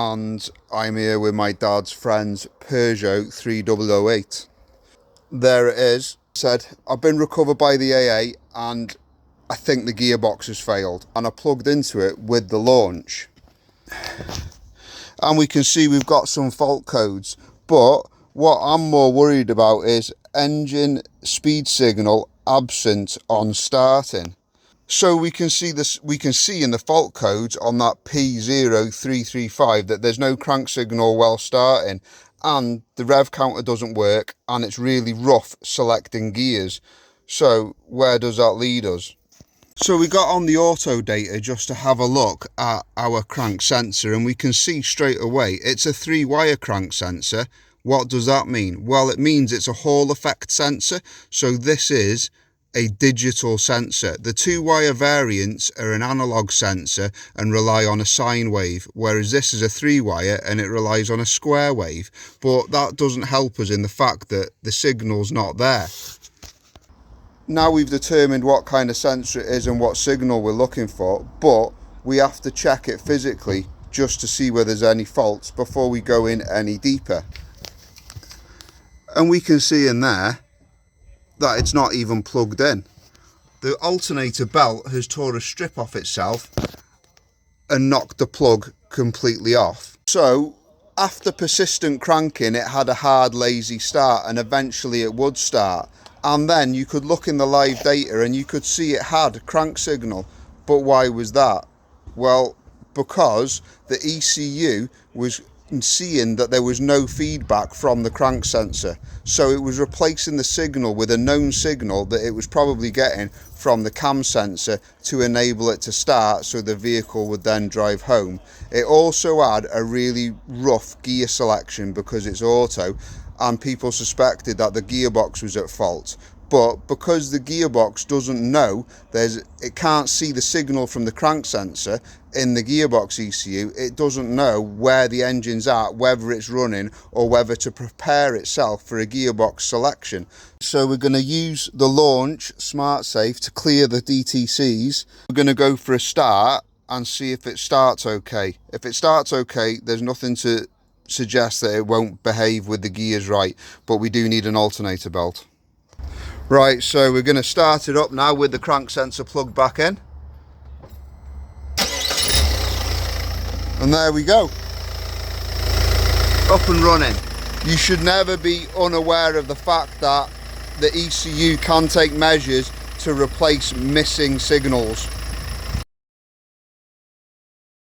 And I'm here with my dad's friend's Peugeot 3008. There it is. Said, I've been recovered by the AA and I think the gearbox has failed. And I plugged into it with the launch. And we can see we've got some fault codes. But what I'm more worried about is engine speed signal absent on starting. So we can see this. We can see in the fault codes on that P0335 that there's no crank signal while starting, and the rev counter doesn't work, and it's really rough selecting gears. So where does that lead us? So we got on the auto data just to have a look at our crank sensor, and we can see straight away it's a 3-wire crank sensor. What does that mean? Well, it means it's a Hall effect sensor. So this is a digital sensor. The 2-wire variants are an analog sensor and rely on a sine wave, whereas this is a 3-wire and it relies on a square wave. But that doesn't help us in the fact that the signal's not there. Now we've determined what kind of sensor it is and what signal we're looking for, but we have to check it physically just to see whether there's any faults before we go in any deeper. And we can see in there that it's not even plugged in. The alternator belt has tore a strip off itself and knocked the plug completely off. So after persistent cranking, it had a hard, lazy start, and eventually it would start. And then you could look in the live data and you could see it had a crank signal. But why was that? Well, because the ECU was seeing that there was no feedback from the crank sensor, so it was replacing the signal with a known signal that it was probably getting from the cam sensor to enable it to start, so the vehicle would then drive home. It also had a really rough gear selection because it's auto, and people suspected that the gearbox was at fault. But because the gearbox doesn't know, it can't see the signal from the crank sensor in the gearbox ECU, it doesn't know where the engine's at, whether it's running or whether to prepare itself for a gearbox selection. So we're going to use the Launch SmartSafe to clear the DTCs. We're going to go for a start and see if it starts okay. If it starts okay, there's nothing to suggest that it won't behave with the gears right, but we do need an alternator belt. Right, so we're going to start it up now with the crank sensor plugged back in. And there we go. Up and running. You should never be unaware of the fact that the ECU can take measures to replace missing signals.